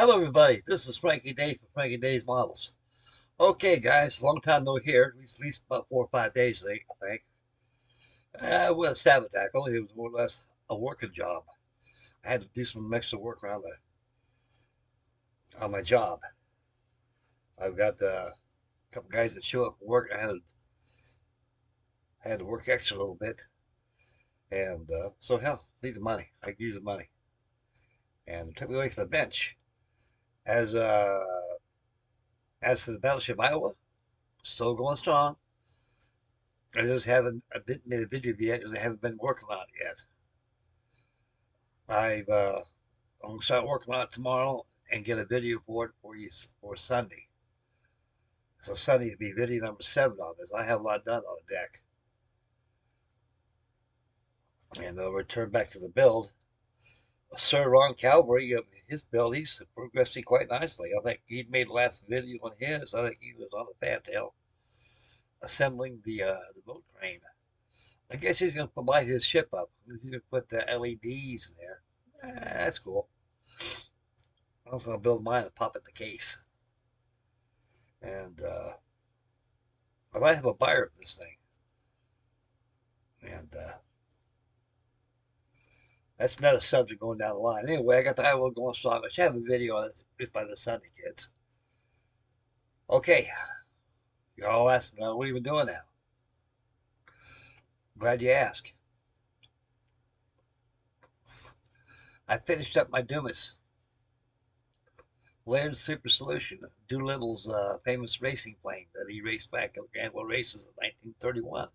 Hello, everybody. This is Frankie Day from Frankie Day Models. Okay, guys, long time no here. At least about 4 or 5 days, I think. Well, sabbatical. It was more or less a working job. I had to do some extra work around on my job. I've got a couple guys that show up for work. I had to work extra a little bit, and so hell, need the money. I could use the money, and it took me away from the bench. As uh, as to the Battleship Iowa, still going strong. I didn't made a video yet because I haven't been working on it yet. I'm gonna start working on it tomorrow and get a video for it for you for Sunday. So Sunday will be video number 7 on this. I have a lot done on the deck, and I'll return back to the build. Sir Ron Calvary, his build, he's progressing quite nicely. I think he made the last video on his. I think he was on the fantail assembling the boat crane. I guess he's gonna light his ship up. He's gonna put the LEDs in there. That's cool. I'm also gonna build mine and pop it in the case. And I might have a buyer of this thing. And that's another subject going down the line. Anyway, I got the Iowa going strong. I should have a video on this by the Sunday, kids. Okay, you're all asking, what are you doing now? Glad you asked. I finished up my Dumas. Laird Super Solution, Doolittles' famous racing plane that he raced back at Granville Races in 1931.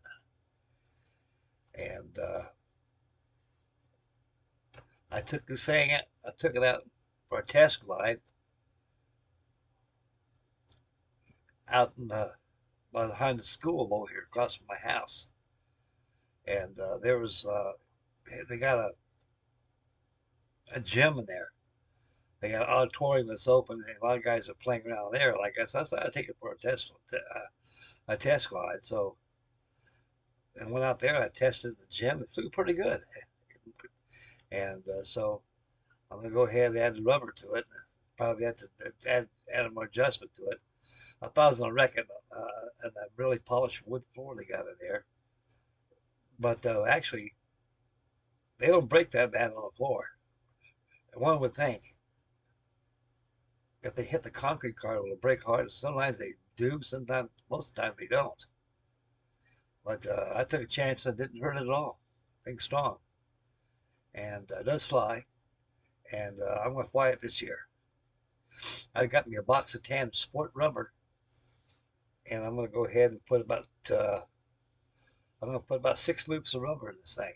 And I took it out for a test glide out in behind the school over here across from my house. And they got a gym in there. They got an auditorium that's open, and a lot of guys are playing around there. Like I said, I take it for a test glide. So, and went out there. I tested the gym. It flew pretty good, and so I'm gonna go ahead and add the rubber to it. Probably have to add more adjustment to it. I thought I was gonna wreck it, and that really polished wood floor they got in there. But actually, they don't break that bad on the floor. And one would think if they hit the concrete car, it'll break hard. Sometimes they do. Sometimes, most of the time, they don't. But I took a chance and didn't hurt it at all. Thing's strong and it does fly. And I'm going to fly it this year. I got me a box of tan sport rubber, and I'm going to go ahead and put I'm going to put about 6 loops of rubber in this thing.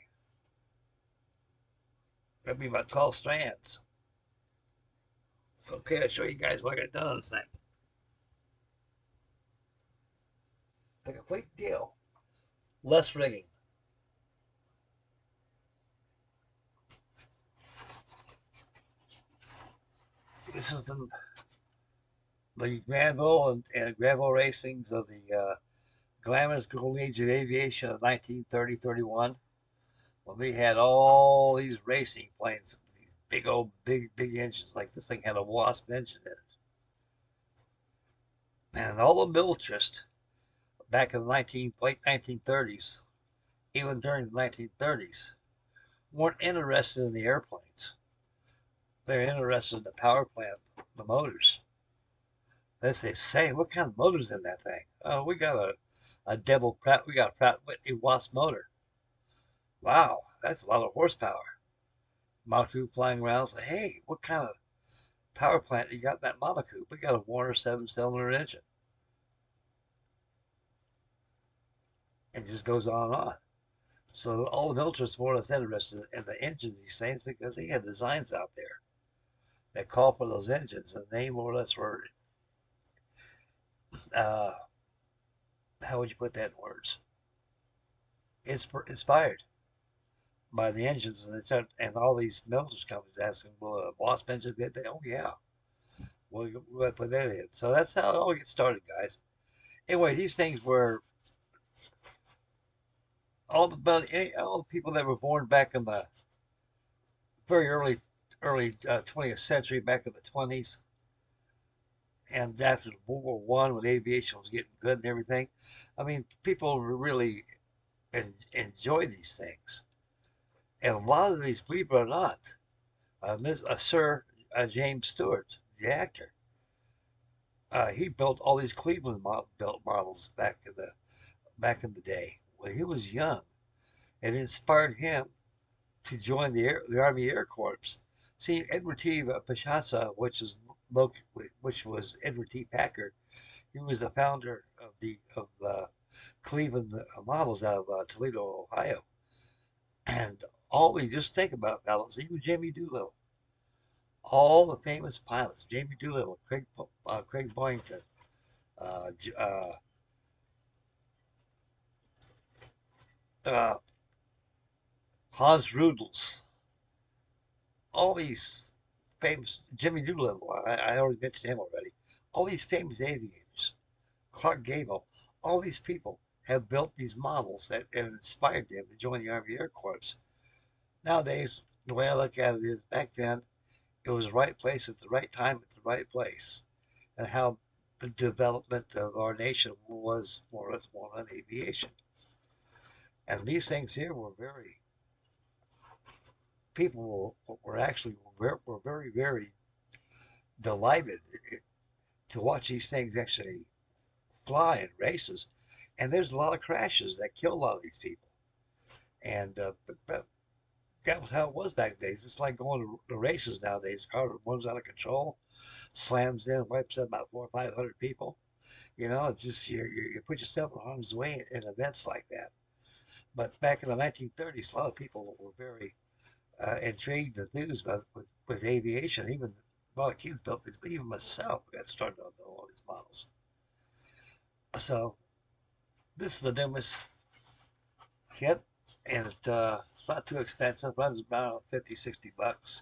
That'll be about 12 strands. Okay, I'll show you guys what I got done on this thing. A complete deal. Less rigging. This is the Granville and Granville racings of the glamorous golden age of aviation of 1930-31, when we had all these racing planes, these big engines. Like this thing had a Wasp engine in it, and all the militarists back in the late 1930s, even during the 1930s, weren't interested in the airplanes. They're interested in the power plant, the motors. They say, what kind of motors in that thing? Oh, we got a Devil Pratt. We got a Pratt Whitney Wasp motor. Wow, that's a lot of horsepower. Monocoop flying around. Say, hey, what kind of power plant you got in that monocoop? We got a Warner 7-cylinder engine. And it just goes on and on. So all the militarists more or less interested in the engines of these things because they had designs out there that call for those engines, and they more or less were, uh, how would you put that in words? Inspired by the engines, and all these military companies asking, "Will a Wasp engine get that?" Oh yeah, we'll put that in. So that's how it all gets started, guys. Anyway, these things were all the people that were born back in the very early early 20th century, back in the 20s, and after World War One, when aviation was getting good and everything. I mean, people really enjoy these things, and a lot of these, believe it or not, Sir James Stewart, the actor, he built all these Cleveland built models back in the day when he was young, and it inspired him to join the Army Air Corps. See, Edward T. Pashasa, which was Edward T. Packard, he was the founder of Cleveland Models out of Toledo, Ohio, and all we just think about fellas, even Jamie Doolittle, all the famous pilots, Jamie Doolittle, Craig Boynton, uh, uh, uh, Hans Rudels, all these famous Jimmy Doolittle. I already mentioned him already. All these famous aviators, Clark Gable, all these people have built these models that have inspired them to join the Army Air Corps. Nowadays, the way I look at it is back then, it was the right place at the right time at the right place, and how the development of our nation was more or less more on aviation. And these things here were very, people were actually were very, very delighted to watch these things actually fly in races. And there's a lot of crashes that kill a lot of these people. And but that was how it was back then. It's like going to races nowadays. The car runs out of control, slams in, wipes out about 400 or 500 people. You know, it's just you put yourself in harm's way in events like that. But back in the 1930s, a lot of people were very intrigued and enthused with aviation. Even a lot of kids built these, but even myself got started on building all these models. So this is the Dumas kit, and it's not too expensive. It runs about 50, $60.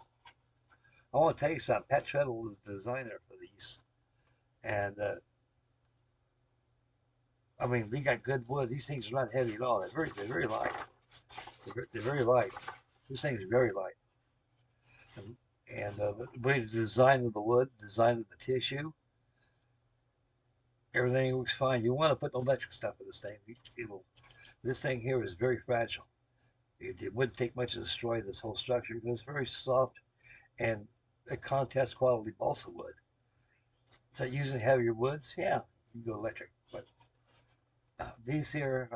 I want to tell you something. Pat Treadle is the designer for these, and I mean, we got good wood. These things are not heavy at all. They're very light. They're very light. These things are very light. And the way the design of the wood, design of the tissue, everything looks fine. You want to put electric stuff in this thing. This thing here is very fragile. It wouldn't take much to destroy this whole structure because it's very soft and a contest quality balsa wood. So using heavier woods, yeah, you go electric. But these here,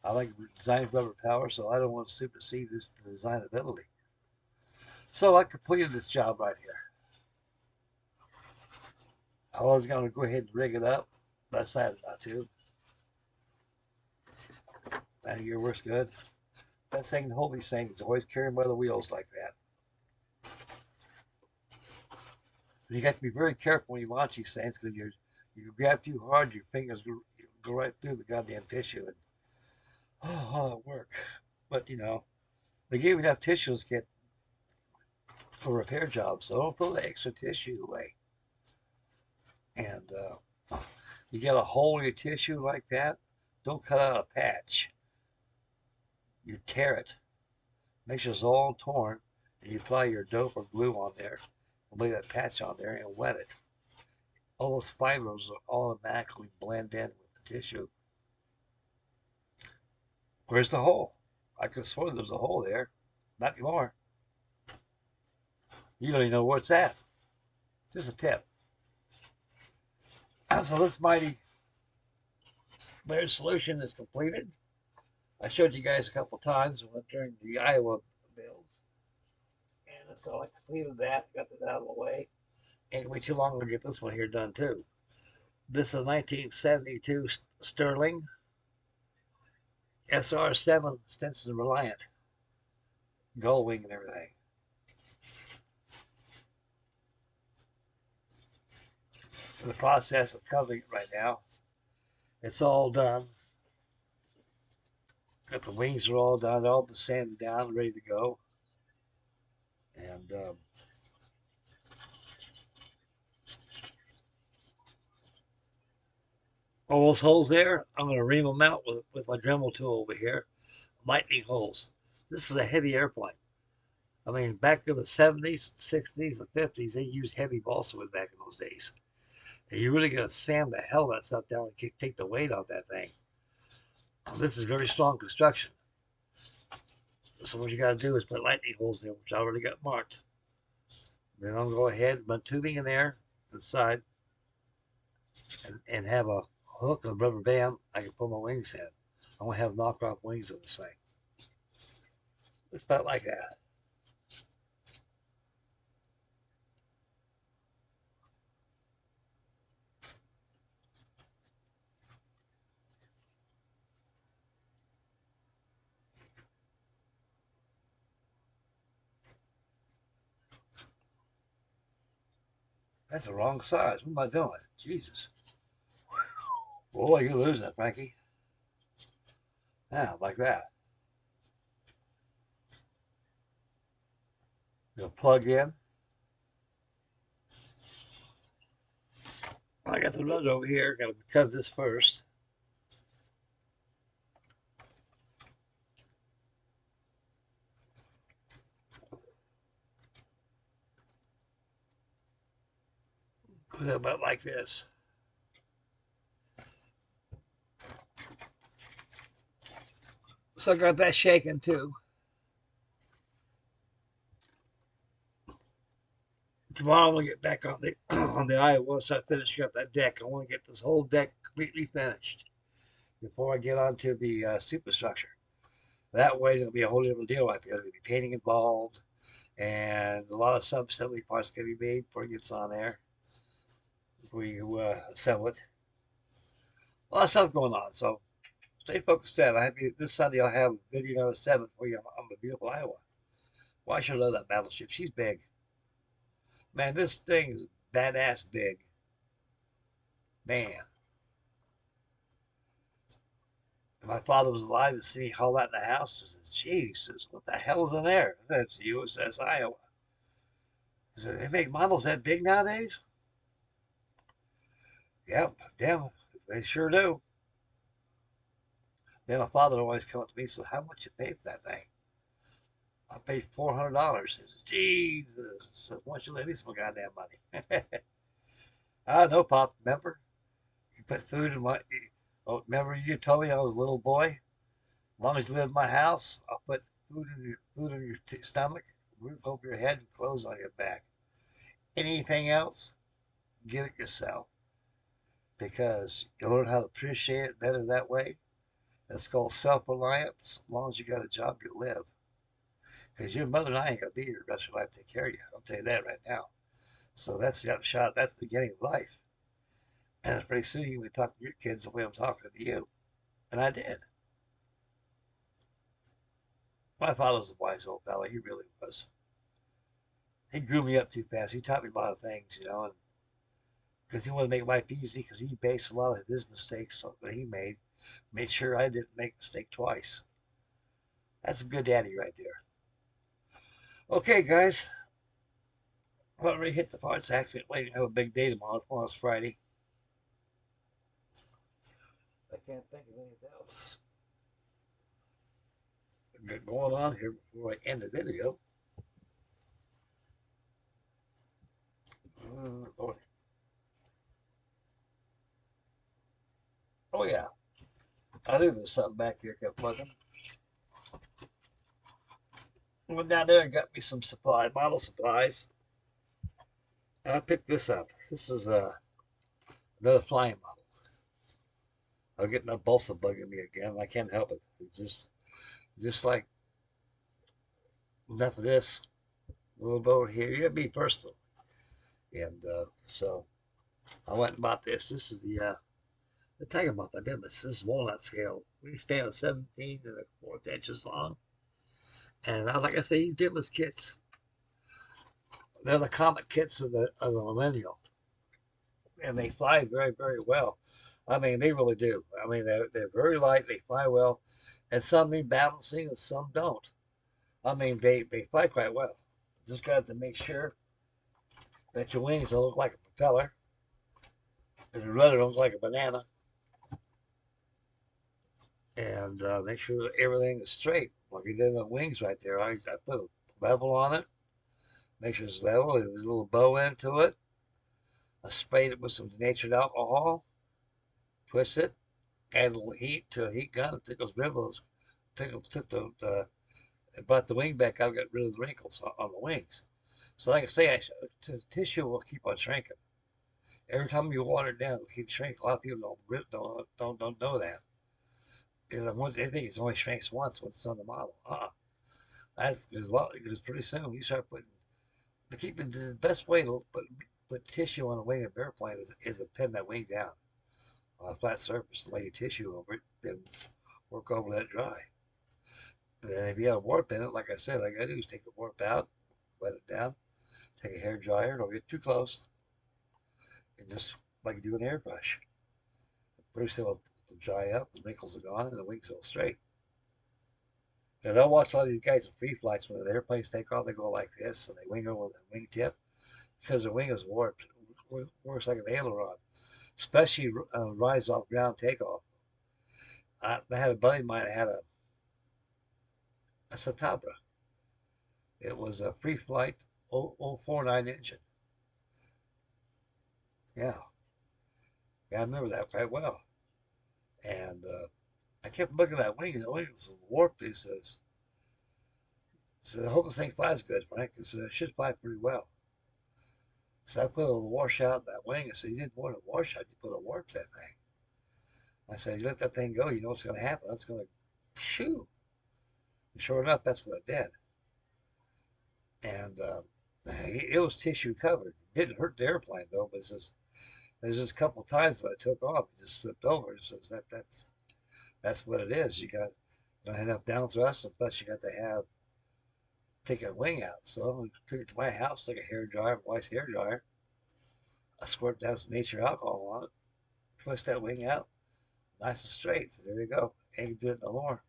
I like design rubber power, so I don't want to supersede this design ability. So I completed this job right here. I was going to go ahead and rig it up, but I decided not to. I think your work's good. Best thing to hold these things is always carry them by the wheels like that. And you got to be very careful when you launch these things because you grab too hard, your fingers go right through the goddamn tissue, and all that work. But you know, they gave me enough tissues to get for repair jobs, so don't throw the extra tissue away. And you get a hole in your tissue like that, don't cut out a patch. You tear it, make sure it's all torn, and you apply your dope or glue on there, and lay that patch on there and wet it. All those fibers will automatically blend in with the tissue. Where's the hole? I could have sworn there was a hole there. Not anymore. You don't even know where it's at. Just a tip. So this mighty Laird solution is completed. I showed you guys a couple times during the Iowa builds. And so I completed that, got that out of the way. Ain't gonna be too long to get this one here done too. This is a 1972 Sterling SR7 Stinson Reliant. Gull wing and everything. In the process of covering it right now. It's all done. Got the wings are all done, all been sanded down, ready to go. And all those holes there, I'm going to ream them out with my Dremel tool over here. Lightning holes. This is a heavy airplane. I mean, back in the 70s, 60s, and 50s, they used heavy balsa wood back in those days. And you really got to sand the hell of that stuff down and take the weight off that thing. This is very strong construction. So what you got to do is put lightning holes there, which I already got marked. Then I'll go ahead and put tubing in there inside and have a hook and rubber band I can put my wings in. I'm going to have knockoff wings on this thing. It's about like that. That's the wrong size. What am I doing? Jesus. Boy, you're losing it, Frankie. Yeah, like that. You'll plug in. I got the rudder over here. Got to cut this first. Put it about like this. So I got that shaking too. Tomorrow I'm gonna get back on the on the Iowa, so I finish up that deck. I want to get this whole deck completely finished before I get onto the superstructure. That way, it'll be a whole different deal. I think there's gonna be painting involved, and a lot of sub-assembly parts gonna be made before it gets on there. Before you assemble it, a lot of stuff going on. So stay focused. Then I have you this Sunday. I'll have video number 7 for you on the beautiful Iowa. Why should I love that battleship? She's big, man. This thing is badass big, man. If my father was alive and see all that in the house, he says, "Jesus, what the hell is in there?" That's the USS Iowa. He said, "They make models that big nowadays?" Yep, damn, they sure do. Then my father always come up to me and said, "How much you pay for that thing?" I paid $400. He says, "Jesus." So why don't you let me some goddamn money? I know, Pop. Remember? You put food in my. Oh, remember you told me I was a little boy? As long as you live in my house, I'll put food in your stomach, roof over your head, and clothes on your back. Anything else, get it yourself. Because you'll learn how to appreciate it better that way. That's called self-reliance. As long as you got a job, you live. Because your mother and I ain't gonna be here the rest of your life to take care of you. I'll tell you that right now. So that's got a shot. That's the beginning of life. And pretty soon you can talk to your kids the way I'm talking to you. And I did. My father was a wise old fellow. He really was. He grew me up too fast. He taught me a lot of things, and because he wanted to make life easy, because he based a lot of his mistakes that he made sure I didn't make a mistake twice. That's a good daddy right there. Okay, guys, I've already hit the parts accidentally. I have a big day tomorrow. Tomorrow's Friday. I can't think of anything else going on here before I end the video. Oh, oh yeah, I knew there's something back here I kept plugging. I went down there and got me some model supplies. And I picked this up. This is another flying model. I'm getting a balsa bugging me again. I can't help it. It's just like enough of this. A little bit over here. You gotta be personal. And so I went and bought this. This is the Tiger Moth by Dumas. This is walnut scale. We stand at 17 and a fourth inches long. And like I say, these Dumas kits, they're the comic kits of the millennial. And they fly very, very well. I mean, they really do. I mean, they're very light. They fly well. And some need balancing and some don't. I mean, they fly quite well. Just got to make sure that your wings don't look like a propeller, and your rudder don't look like a banana, and make sure that everything is straight. Like you did the wings right there, I put a level on it. Make sure it's level. There's a little bow into it. I sprayed it with some denatured alcohol. Twist it. Add a little heat to a heat gun. It took those ripples. Took brought the wing back out. Got rid of the wrinkles on the wings. So like I say, the tissue will keep on shrinking. Every time you water it down, it will keep shrinking. A lot of people don't know that. Because once they think it only shrinks once when it's on the model. That's because pretty soon you start putting the best way to put tissue on a wing of an airplane is to pin that wing down on a flat surface, lay tissue over it, then work over that dry. And then if you got a warp in it, like I said, all I gotta do is take the warp out, let it down, take a hair dryer, don't get too close, and just like you do an airbrush. Pretty soon it'll dry up, the wrinkles are gone, and the wings go straight. And I'll watch a lot of these guys in free flights when the airplanes take off, they go like this, and they wing over the wingtip because the wing is warped. It works like an aileron, especially rise off ground takeoff. I had a buddy of mine that had a Satabra. It was a free flight 049 engine. Yeah, yeah, I remember that quite well. And I kept looking at that wing. The wing was warped. He says, "So I hope this thing flies good, Frank. Because it should fly pretty well." So I put a little washout in that wing. I said, "You didn't want a washout. You put a warp to that thing." I said, "You let that thing go. You know what's going to happen. It's going to shoo." And sure enough, that's what it did. And it was tissue covered. It didn't hurt the airplane though. But there's just a couple of times when it took off, it just flipped over. So that's what it is. You got to have enough down thrust, and plus you got to have take a wing out. So I took it to my house, took a hair dryer, my wife's hair dryer. I squirt down some nature alcohol on it, twist that wing out, nice and straight. So there you go. Ain't do it no more.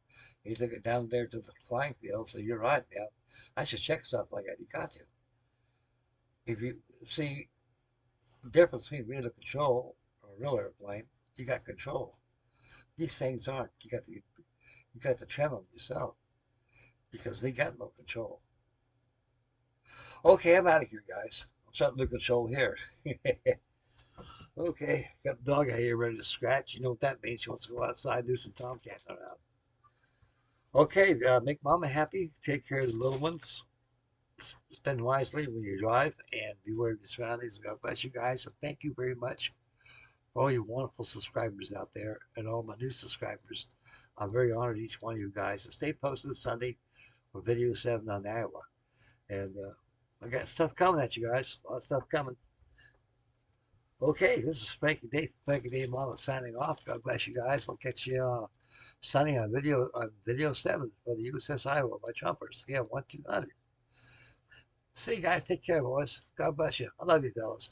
You took it down there to the flying field, so you're right, man. I should check stuff like that. You got to. If you see the difference between radio control or a real airplane, you got control. These things aren't. You got to trim them yourself because they got no control. Okay, I'm out of here, guys. I'm starting to lose control here. Okay, got the dog out here ready to scratch. You know what that means. She wants to go outside and do some tomcatting around. Okay, make mama happy. Take care of the little ones. Spend wisely when you drive and beware of your surroundings. God bless you guys. So thank you very much for all you wonderful subscribers out there and all my new subscribers. I'm very honored each one of you guys. So stay posted Sunday for video 7 on Iowa. And I got stuff coming at you guys. A lot of stuff coming. Okay, this is Frankie Day Models signing off. God bless you guys. We'll catch you Sunday on video 7 for the USS Iowa by Trumper, scale 1 to 100. See you guys. Take care, boys. God bless you. I love you, fellas.